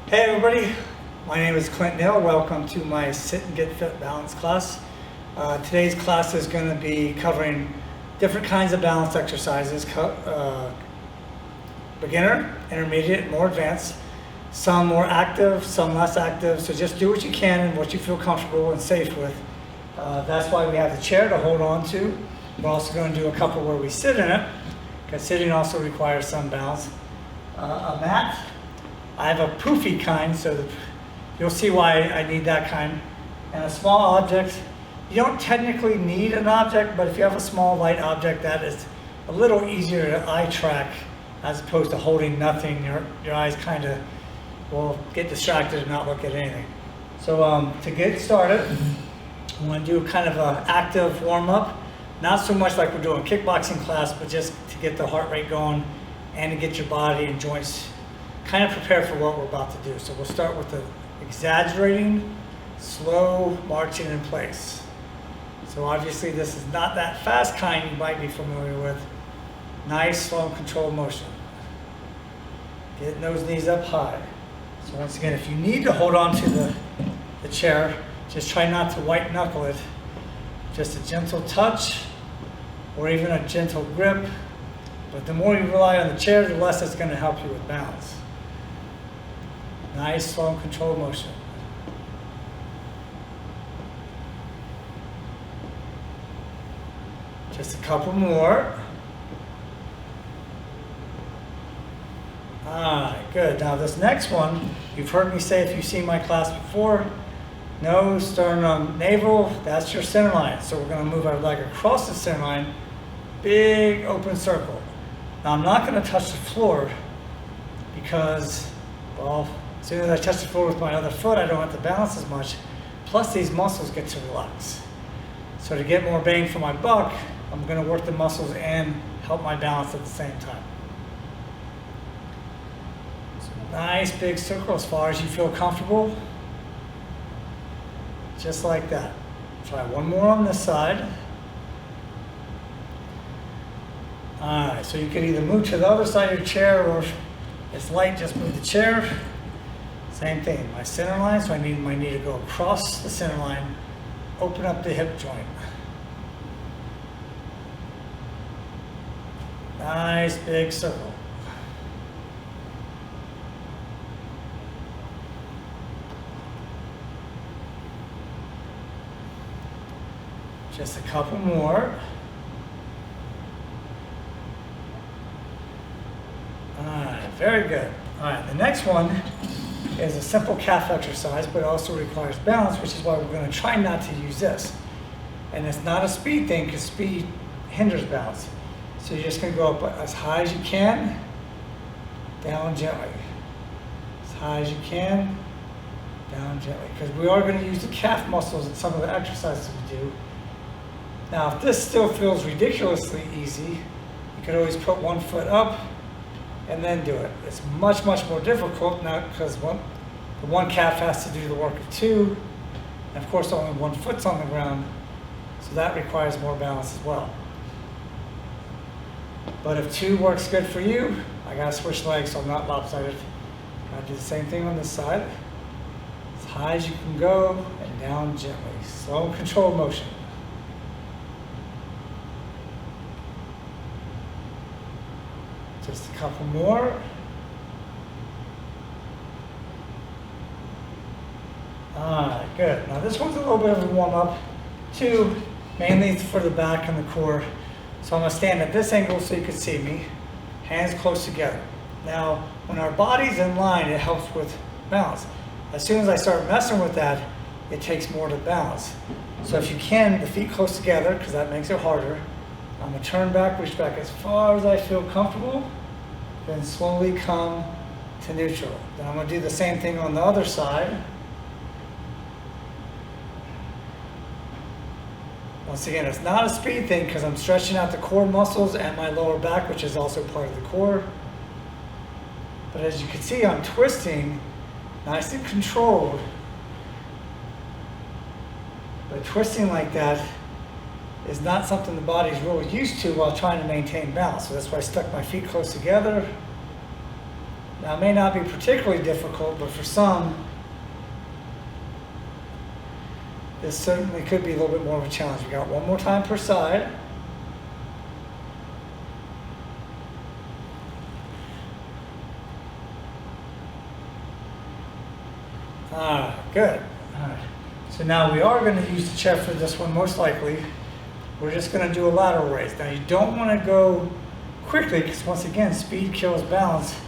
Hey everybody, my name is Clint. Welcome to my Sit and Get Fit balance class. Today's class is going to be covering different kinds of balance exercises, beginner, intermediate, more advanced, some more active, some less active, so just do what you can and what you feel comfortable and safe with. That's why we have the chair to hold on to. We're also going to do a couple where we sit in it, because sitting also requires some balance. A mat. I have a poofy kind, so you'll see why I need that kind. And a small object. You don't technically need an object, but if you have a small light object, that is a little easier to eye track as opposed to holding nothing. Your eyes kind of will get distracted and not look at anything. So to get started, I'm going to do kind of an active warm-up. Not so much like we're doing a kickboxing class, but just to get the heart rate going and to get your body and joints kind of prepared for what we're about to do. So we'll start with the exaggerating, slow marching in place. So obviously this is not that fast kind you might be familiar with. Nice, slow, and controlled motion. Getting those knees up high. So once again, if you need to hold on to the chair, just try not to white knuckle it. Just a gentle touch or even a gentle grip. But the more you rely on the chair, the less it's going to help you with balance. Nice, slow, and controlled motion. Just a couple more. All right, good. Now this next one, you've heard me say if you've seen my class before, nose, sternum, navel, that's your center line. So we're going to move our leg across the center line, big open circle. Now I'm not going to touch the floor because, well, as soon as I touch the floor with my other foot, I don't have to balance as much. Plus these muscles get to relax. So to get more bang for my buck, I'm going to work the muscles and help my balance at the same time. So nice big circle as far as you feel comfortable. Just like that. Try one more on this side. All right, so you can either move to the other side of your chair, or if it's light, just move the chair. Same thing, my center line, so I need my knee to go across the center line, open up the hip joint. Nice big circle. Just a couple more. All right, very good. All right, the next one is a simple calf exercise, but it also requires balance, which is why we're going to try not to use this. And it's not a speed thing, because speed hinders balance. So you're just going to go up as high as you can, down gently. As high as you can, down gently. Because we are going to use the calf muscles in some of the exercises we do. Now, if this still feels ridiculously easy, you could always put one foot up and then do it. It's much, much more difficult now because the one calf has to do the work of two, and of course only one foot's on the ground, so that requires more balance as well. But if two works good for you, I gotta switch legs so I'm not lopsided. I do the same thing on this side. As high as you can go and down gently. Slow and controlled motion. Just a couple more. All right, good. Now this one's a little bit of a warm-up too, mainly for the back and the core. So I'm gonna stand at this angle so you can see me, hands close together. Now, when our body's in line, it helps with balance. As soon as I start messing with that, it takes more to balance. So if you can, the feet close together, because that makes it harder. I'm gonna turn back, reach back as far as I feel comfortable, then slowly come to neutral. Then I'm gonna do the same thing on the other side. Once again, it's not a speed thing because I'm stretching out the core muscles and my lower back, which is also part of the core. But as you can see, I'm twisting, nice and controlled. But twisting like that is not something the body's really used to while trying to maintain balance. So that's why I stuck my feet close together. Now, it may not be particularly difficult, but for some, this certainly could be a little bit more of a challenge. We got one more time per side. Good. All right. So now we are going to use the chair for this one, most likely. We're just going to do a lateral raise. Now you don't want to go quickly because once again, speed kills balance.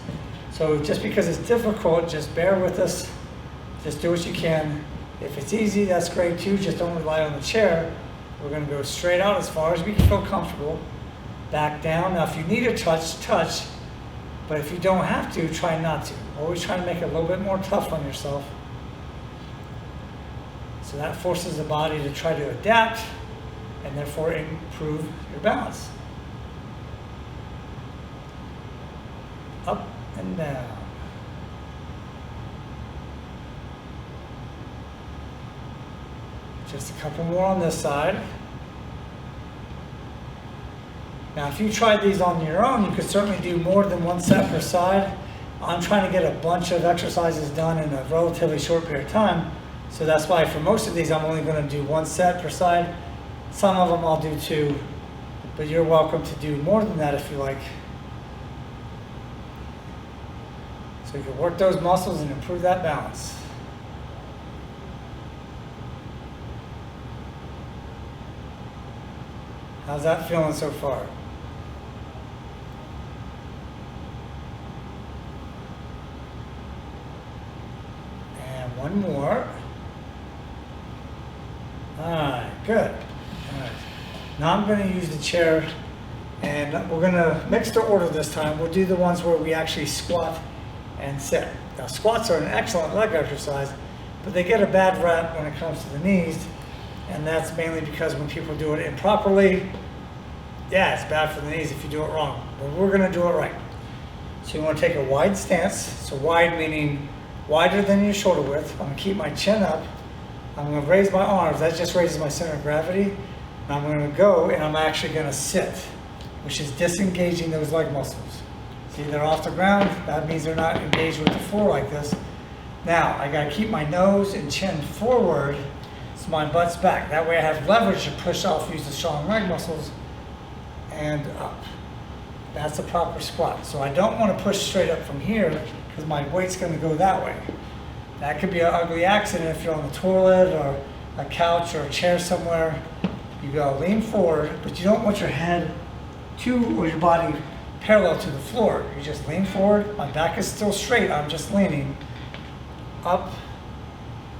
So just because it's difficult, just bear with us. Just do what you can. If it's easy, that's great too. Just don't rely on the chair. We're going to go straight out as far as we can feel comfortable. Back down. Now if you need a touch, touch. But if you don't have to, try not to. Always try to make it a little bit more tough on yourself. So that forces the body to try to adapt and therefore improve your balance. Up and down. Just a couple more on this side. Now, if you tried these on your own, you could certainly do more than one set per side. I'm trying to get a bunch of exercises done in a relatively short period of time. So that's why for most of these, I'm only going to do one set per side. Some of them I'll do two, but you're welcome to do more than that if you like. So you can work those muscles and improve that balance. How's that feeling so far? And one more. All right, good. All right. Now I'm going to use the chair, and we're going to mix the order this time. We'll do the ones where we actually squat and sit. Now, squats are an excellent leg exercise, but they get a bad rap when it comes to the knees, and that's mainly because when people do it improperly, yeah, it's bad for the knees if you do it wrong, but we're going to do it right. So you want to take a wide stance, so wide meaning wider than your shoulder width. I'm going to keep my chin up. I'm going to raise my arms. That just raises my center of gravity. And I'm going to go, and I'm actually going to sit, which is disengaging those leg muscles. See, they're off the ground. That means they're not engaged with the floor like this. Now, I got to keep my nose and chin forward so my butt's back. That way I have leverage to push off, use the strong leg muscles, and up. That's a proper squat. So I don't want to push straight up from here because my weight's going to go that way. That could be an ugly accident if you're on the toilet or a couch or a chair somewhere. You go lean forward, but you don't want your head or your body parallel to the floor. You just lean forward. My back is still straight. I'm just leaning up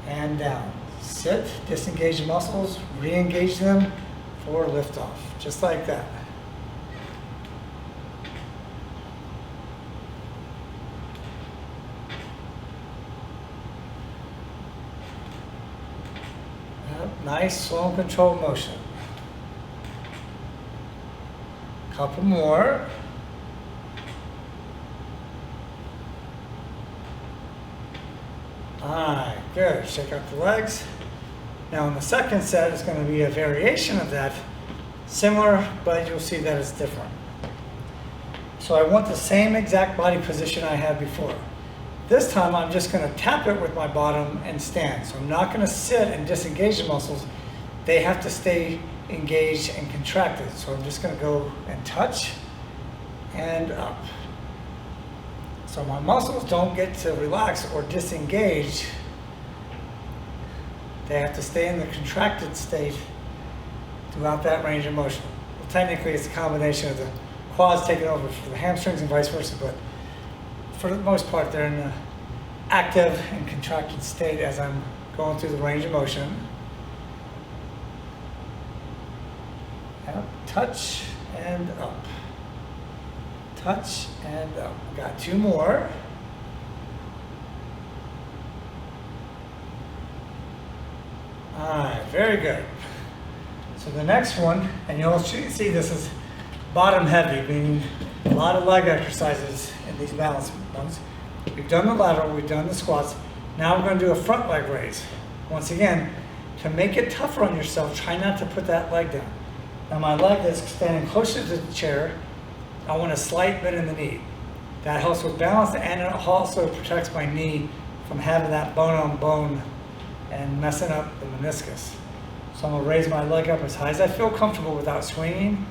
and down. Sit, disengage the muscles, re-engage them for liftoff, just like that. Nice, slow and controlled motion. Couple more. All right, good. Shake out the legs. Now in the second set, it's going to be a variation of that. Similar, but you'll see that it's different. So I want the same exact body position I had before. This time I'm just going to tap it with my bottom and stand. So I'm not going to sit and disengage the muscles. They have to stay engaged and contracted. So I'm just going to go and touch and up. So my muscles don't get to relax or disengage. They have to stay in the contracted state throughout that range of motion. Well, technically it's a combination of the quads taking over for the hamstrings and vice versa, but for the most part, they're in an active and contracted state as I'm going through the range of motion. Up, touch, and up. Touch, and up. Got two more. All right, very good. So the next one, and you'll see this is bottom heavy, meaning a lot of leg exercises in these balance ones. We've done the lateral, we've done the squats. Now we're going to do a front leg raise. Once again, to make it tougher on yourself, try not to put that leg down. Now my leg that's standing closer to the chair, I want a slight bend in the knee. That helps with balance, and it also protects my knee from having that bone on bone and messing up the meniscus. So I'm gonna raise my leg up as high as I feel comfortable without swinging,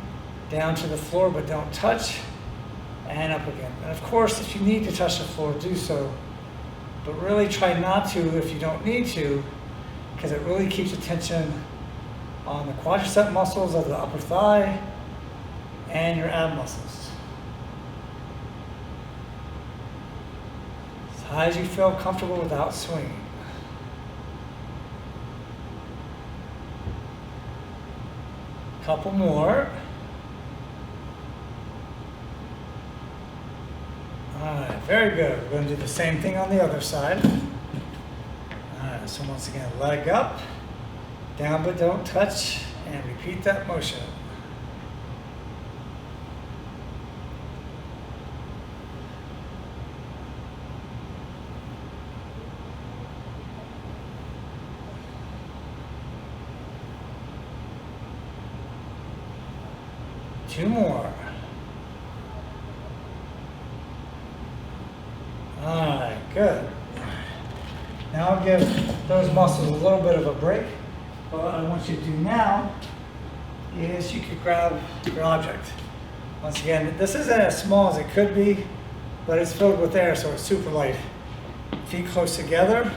down to the floor, but don't touch, and up again. And of course, if you need to touch the floor, do so, but really try not to if you don't need to, because it really keeps attention on the quadricep muscles of the upper thigh and your ab muscles. As high as you feel comfortable without swinging. Couple more. All right, very good. We're going to do the same thing on the other side. All right, so once again, leg up, down but don't touch, and repeat that motion. Two more. All right, good. Now I'll give those muscles a little bit of a break. What I want you to do now is you could grab your object. Once again, this isn't as small as it could be, but it's filled with air, so it's super light. Feet close together.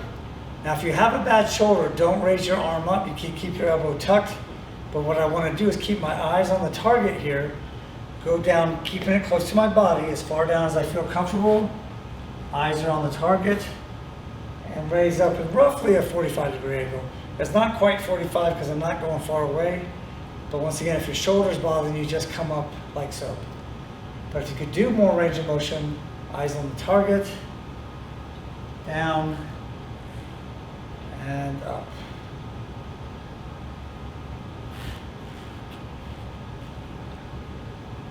Now, if you have a bad shoulder, don't raise your arm up. You keep your elbow tucked. But what I want to do is keep my eyes on the target here, go down, keeping it close to my body, as far down as I feel comfortable. Eyes are on the target, and raise up in roughly a 45-degree angle. It's not quite 45 because I'm not going far away, but once again, if your shoulder's bothering you, just come up like so. But if you could do more range of motion, eyes on the target, down, and up.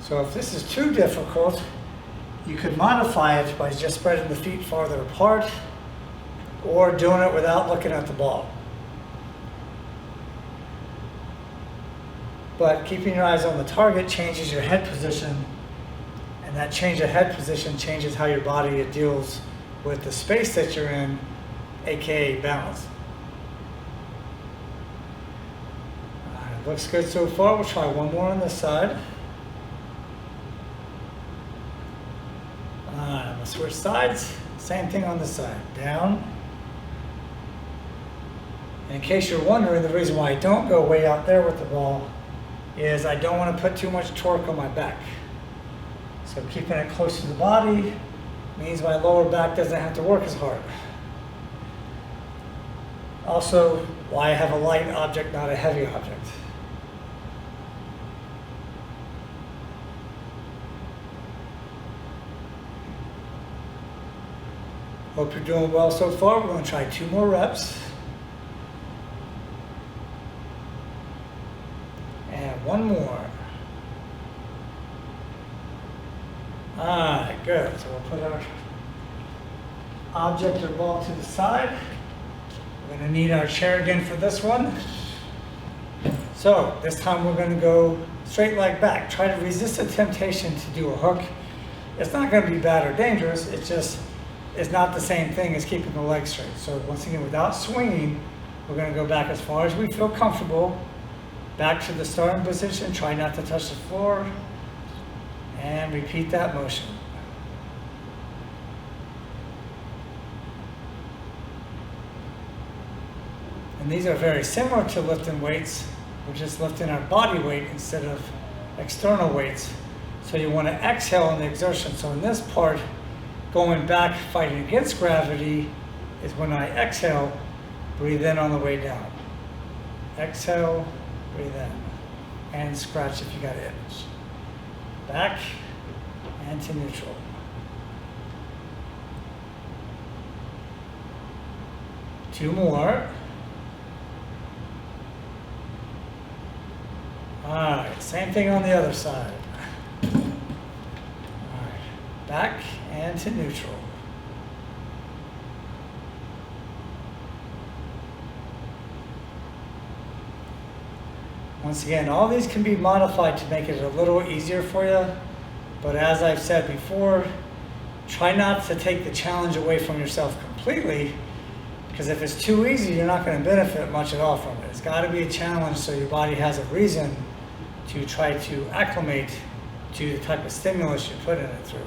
So if this is too difficult, you could modify it by just spreading the feet farther apart or doing it without looking at the ball. But keeping your eyes on the target changes your head position, and that change of head position changes how your body deals with the space that you're in, aka balance. All right, looks good so far. We'll try one more on this side. I'm going to switch sides, same thing on this side, down. And in case you're wondering, the reason why I don't go way out there with the ball is I don't want to put too much torque on my back. So keeping it close to the body means my lower back doesn't have to work as hard. Also, why I have a light object, not a heavy object. Hope you're doing well so far. We're going to try 2 more reps. And 1 more. All right, good. So we'll put our object or ball to the side. We're going to need our chair again for this one. So this time we're going to go straight leg back. Try to resist the temptation to do a hook. It's not going to be bad or dangerous. It's not the same thing as keeping the leg straight. So once again, without swinging, we're going to go back as far as we feel comfortable. Back to the starting position. Try not to touch the floor. And repeat that motion. And these are very similar to lifting weights. We're just lifting our body weight instead of external weights. So you want to exhale on the exertion. So in this part, going back, fighting against gravity, is when I exhale, breathe in on the way down. Exhale, breathe in. And scratch if you got an itch. Back and to neutral. Two more. All right, same thing on the other side. All right, back and to neutral. Once again, all these can be modified to make it a little easier for you, but as I've said before, try not to take the challenge away from yourself completely, because if it's too easy, you're not going to benefit much at all from it. It's got to be a challenge so your body has a reason to try to acclimate to the type of stimulus you're putting it through.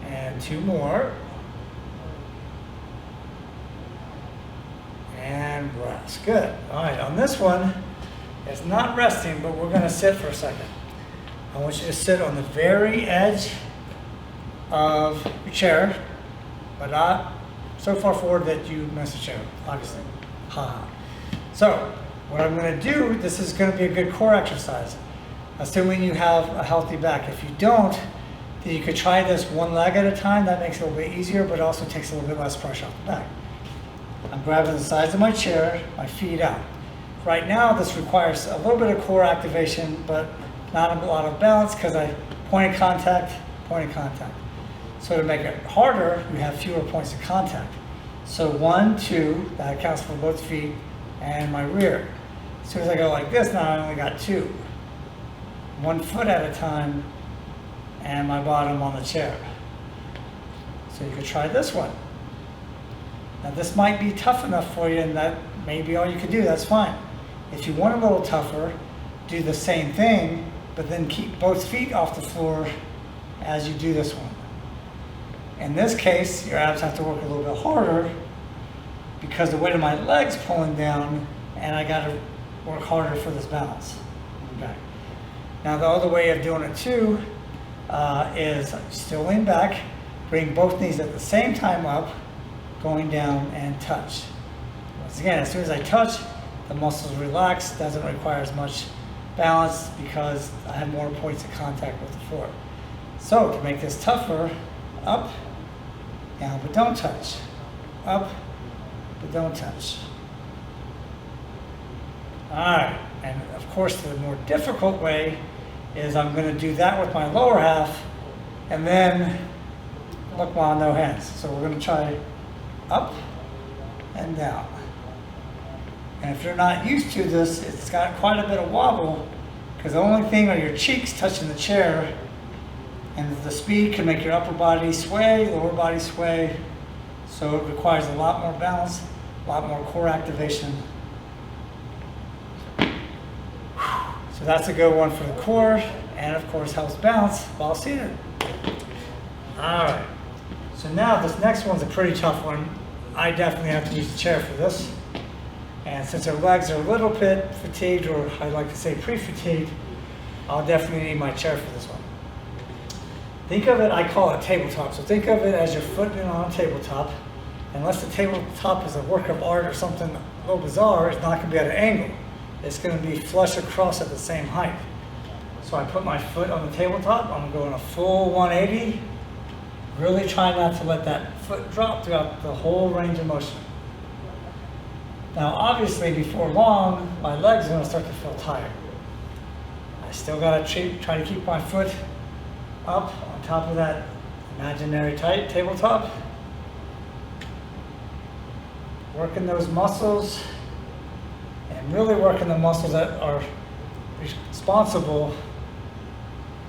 And 2 more. And rest. Good. All right, on this one, it's not resting, but we're going to sit for a second. I want you to sit on the very edge of your chair, but not so far forward that you miss the chair, obviously. So, what I'm going to do, this is going to be a good core exercise, assuming you have a healthy back. If you don't, then you could try this one leg at a time. That makes it a little bit easier, but also takes a little bit less pressure off the back. I'm grabbing the sides of my chair, my feet out. Right now, this requires a little bit of core activation, but not a lot of balance because I point of contact, point of contact. So to make it harder, you have fewer points of contact. So 1, 2, that accounts for both feet and my rear. As soon as I go like this, now I only got 2. 1 foot at a time and my bottom on the chair. So you could try this one. Now this might be tough enough for you and that may be all you can do, that's fine. If you want a little tougher, do the same thing, but then keep both feet off the floor as you do this one. In this case, your abs have to work a little bit harder because the weight of my leg's pulling down and I gotta work harder for this balance. Okay. Now the other way of doing it too is still lean back, bring both knees at the same time up, going down and touch. Once again, as soon as I touch, the muscles relax, doesn't require as much balance because I have more points of contact with the floor. So to make this tougher, up, down, but don't touch. Up, but don't touch. All right, and of course the more difficult way is I'm going to do that with my lower half and then look while no hands. So we're going to try up and down. And if you're not used to this, it's got quite a bit of wobble because the only thing are your cheeks touching the chair, and the speed can make your upper body sway, lower body sway. So it requires a lot more balance, a lot more core activation. So that's a good one for the core, and of course helps balance while seated. All right, so now this next one's a pretty tough one. I definitely have to use the chair for this. And since our legs are a little bit fatigued, or I like to say pre-fatigued, I'll definitely need my chair for this one. Think of it, I call it tabletop. So think of it as you're footing on a tabletop. Unless the tabletop is a work of art or something a little bizarre, it's not going to be at an angle. It's going to be flush across at the same height. So I put my foot on the tabletop, I'm going a full 180, really try not to let that foot drop throughout the whole range of motion. Now obviously before long, my legs are going to start to feel tired. I still got to try to keep my foot up on top of that imaginary tight tabletop. Working those muscles and really working the muscles that are responsible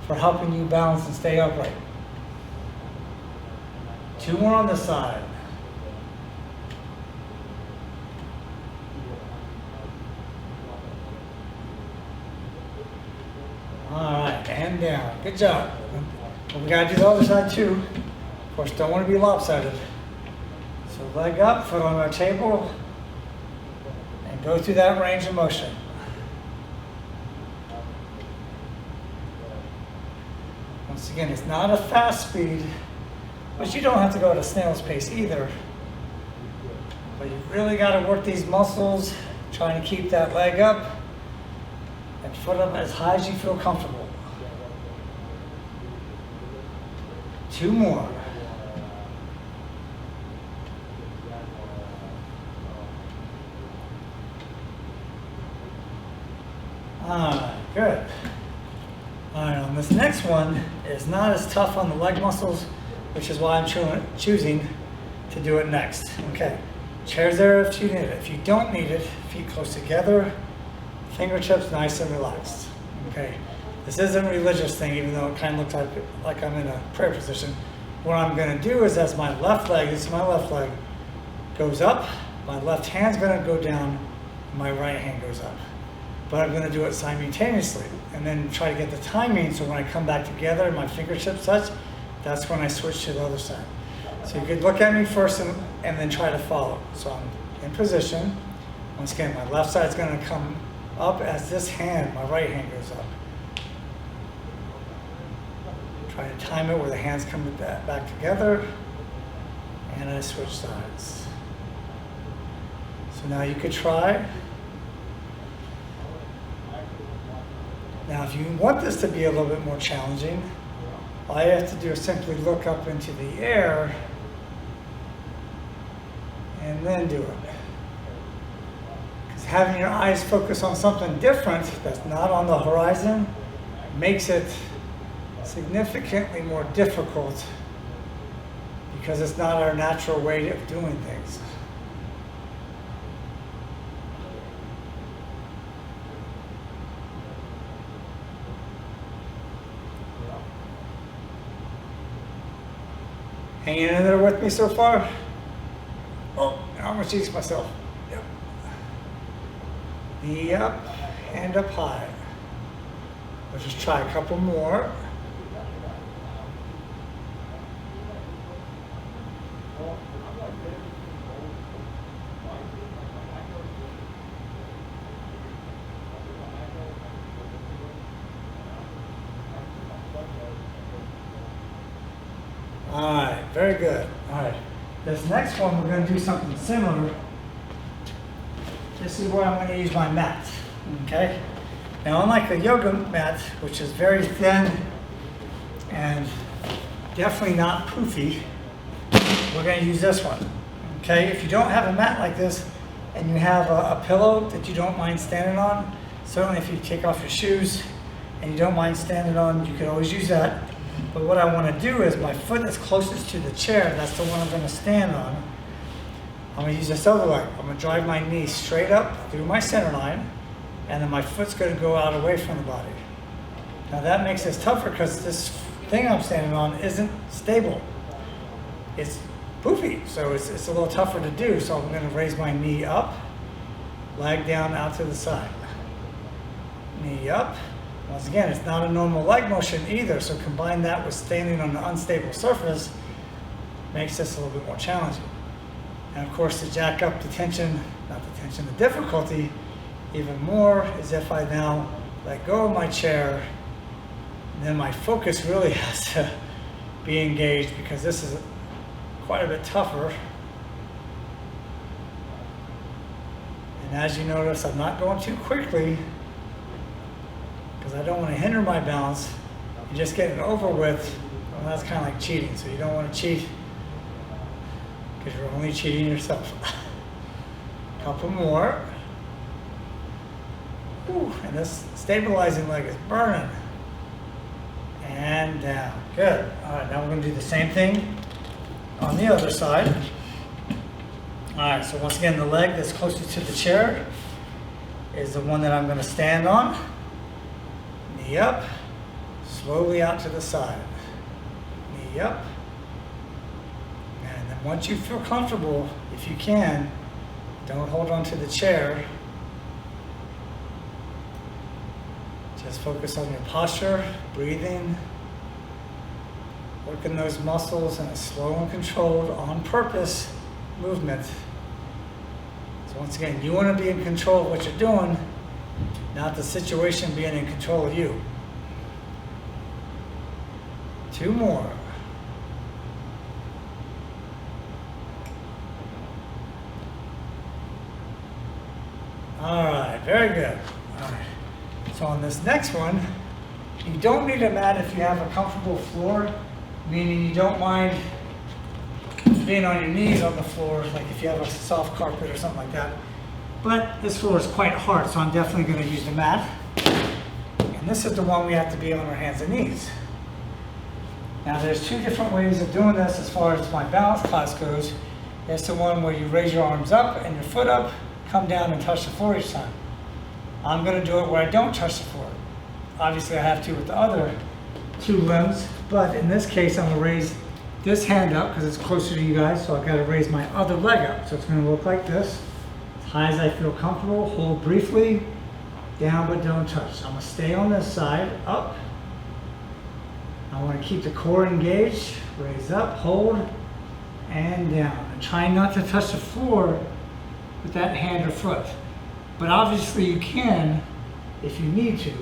for helping you balance and stay upright. 2 more on this side. All right, and down. Good job. We gotta do the other side too. Of course, don't want to be lopsided. So leg up, foot on our table, and go through that range of motion. Once again, it's not a fast speed, but you don't have to go at a snail's pace either. But you really got to work these muscles, trying to keep that leg up and foot up as high as you feel comfortable. 2 more. Good. All right, on this next one, it's not as tough on the leg muscles, which is why I'm choosing to do it next. Okay, chair's there if you need it. If you don't need it, feet close together, fingertips nice and relaxed. Okay, This isn't a religious thing, even though it kind of looks like I'm in a prayer position. What I'm going to do is as my left leg, this is my left leg, goes up, my left hand's going to go down, my right hand goes up. But I'm going to do it simultaneously and then try to get the timing so when I come back together, my fingertips touch, that's when I switch to the other side. So you could look at me first and then try to follow. So I'm in position. Once again, my left side's going to come up as this hand, my right hand goes up. Try to time it where the hands come back together, and I switch sides. So now you could try. Now if you want this to be a little bit more challenging, all you have to do is simply look up into the air and then do it. Because having your eyes focus on something different that's not on the horizon makes it significantly more difficult because it's not our natural way of doing things. Hanging in there with me so far? Oh, I'm gonna cheese myself. Yep. Knee up, hand up high. Let's just try a couple more. All right, very good. All right, this next one, we're going to do something similar. This is where I'm going to use my mat, okay? Now, unlike the yoga mat, which is very thin and definitely not poofy, we're going to use this one, okay? If you don't have a mat like this and you have a pillow that you don't mind standing on, certainly if you take off your shoes and you don't mind standing on, you can always use that. But what I want to do is my foot that's closest to the chair, that's the one I'm going to stand on. I'm going to use this other leg. I'm going to drive my knee straight up through my center line, and then my foot's going to go out away from the body. Now that makes this tougher because this thing I'm standing on isn't stable. It's poofy, so it's a little tougher to do. So I'm going to raise my knee up, leg down out to the side. Knee up. Once again, it's not a normal leg motion either, so combine that with standing on an unstable surface makes this a little bit more challenging. And of course, to jack up the tension, not the tension, the difficulty even more is if I now let go of my chair, then my focus really has to be engaged because this is quite a bit tougher. And as you notice, I'm not going too quickly, because I don't want to hinder my balance and just get it over with. Well, that's kind of like cheating, so you don't want to cheat because you're only cheating yourself. A couple more. Whew, and this stabilizing leg is burning. And down. Good. All right, now we're going to do the same thing on the other side. All right, so once again, the leg that's closest to the chair is the one that I'm going to stand on. Knee up, slowly out to the side. Knee up. And then once you feel comfortable, if you can, don't hold on to the chair. Just focus on your posture, breathing, working those muscles in a slow and controlled, on purpose movement. So once again, you want to be in control of what you're doing, not the situation being in control of you. Two more. All right, very good. All right. So on this next one, you don't need a mat if you have a comfortable floor, meaning you don't mind being on your knees on the floor, like if you have a soft carpet or something like that. But this floor is quite hard, so I'm definitely going to use the mat. And this is the one we have to be on our hands and knees. Now there's two different ways of doing this as far as my balance class goes. There's the one where you raise your arms up and your foot up, come down and touch the floor each time. I'm going to do it where I don't touch the floor. Obviously I have to with the other two limbs, but in this case I'm gonna raise this hand up because it's closer to you guys, so I've got to raise my other leg up. So it's gonna look like this, as high as I feel comfortable. Hold briefly, down but don't touch. I'm gonna stay on this side, up. I wanna keep the core engaged, raise up, hold, and down. And try not to touch the floor with that hand or foot. But obviously you can if you need to.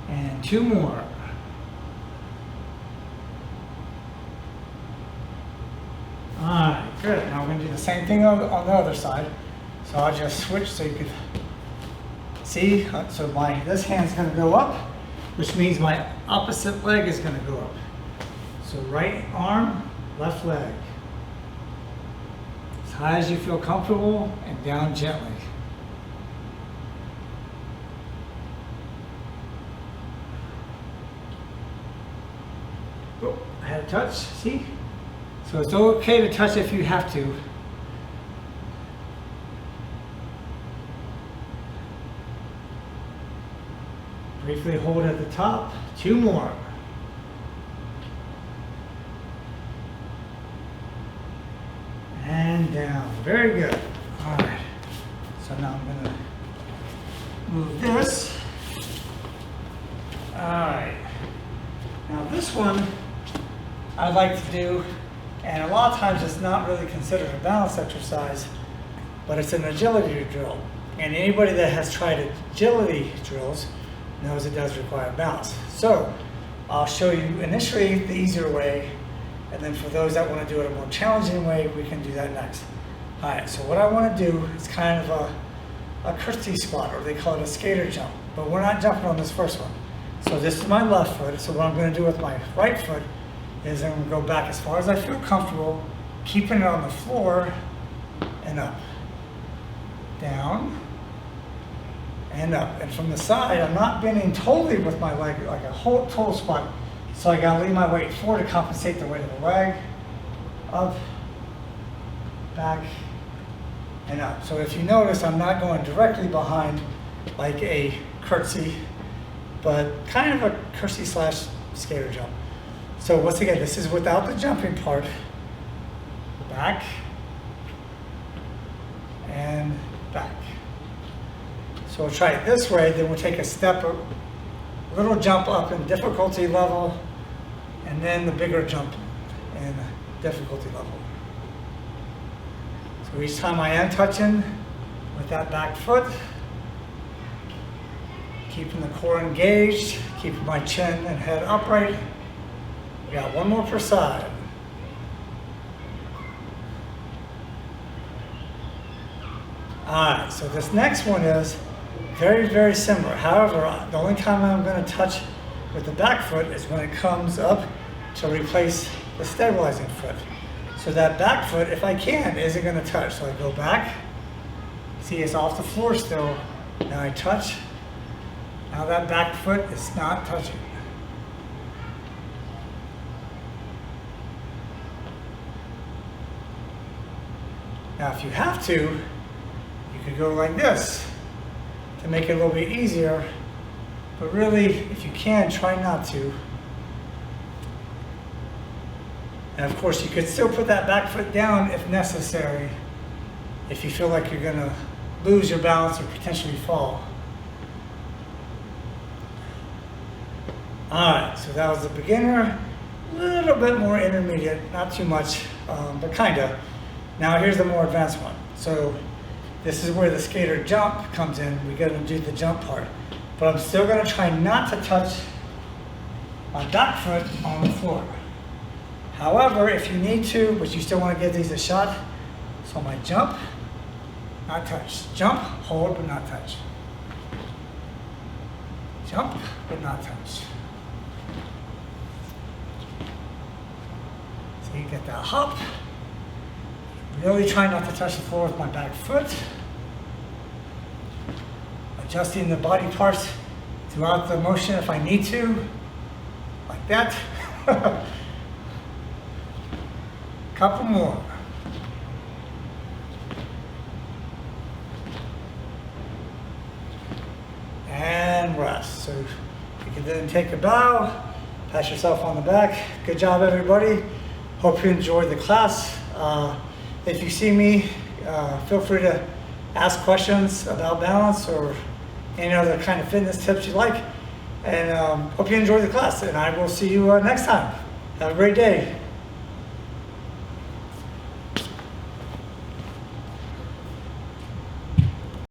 And two more. All right, good. Now we're going to do the same thing on the other side. So I'll just switch so you can see. So this hand's going to go up, which means my opposite leg is going to go up. So right arm, left leg. As high as you feel comfortable and down gently. Oh, I had a touch, see? So it's okay to touch if you have to. Briefly hold at the top, two more. And down, very good. All right, so now I'm gonna move this. All right, now this one I like to do, and a lot of times it's not really considered a balance exercise, but it's an agility drill. And anybody that has tried agility drills knows it does require balance. So I'll show you initially the easier way, and then for those that want to do it a more challenging way, we can do that next. All right, so what I want to do is kind of a curtsy squat, or they call it a skater jump, but we're not jumping on this first one. So this is my left foot, so what I'm going to do with my right foot is I'm going to go back as far as I feel comfortable, keeping it on the floor, and up, down, and up. And from the side, I'm not bending totally with my leg, like a whole total squat. So I gotta lean my weight forward to compensate the weight of the leg. Up, back, and up. So if you notice, I'm not going directly behind like a curtsy, but kind of a curtsy slash skater jump. So once again, this is without the jumping part. Back, and back. So we'll try it this way, then we'll take a step, a little jump up in difficulty level, and then the bigger jump in difficulty level. So each time I am touching with that back foot, keeping the core engaged, keeping my chin and head upright. We got one more per side. All right, so this next one is very, very similar. However, the only time I'm going to touch with the back foot is when it comes up to replace the stabilizing foot. So that back foot, if I can, isn't going to touch. So I go back. See, it's off the floor still. Now I touch. Now that back foot is not touching. Now if you have to, you could go like this to make it a little bit easier, but really, if you can, try not to. And of course, you could still put that back foot down if necessary, if you feel like you're gonna lose your balance or potentially fall. All right, so that was the beginner, a little bit more intermediate, not too much, but kinda. Now here's the more advanced one. So this is where the skater jump comes in. We gotta do the jump part. But I'm still gonna try not to touch my back foot on the floor. However, if you need to, but you still wanna give these a shot, so my jump, not touch. Jump, hold, but not touch. Jump, but not touch. So you get that hop. Really try not to touch the floor with my back foot. Adjusting the body parts throughout the motion if I need to, like that. Couple more. And rest. So you can then take a bow, pat yourself on the back. Good job, everybody. Hope you enjoyed the class. If you see me, feel free to ask questions about balance or any other kind of fitness tips you like. And hope you enjoyed the class. And I will see you next time. Have a great day.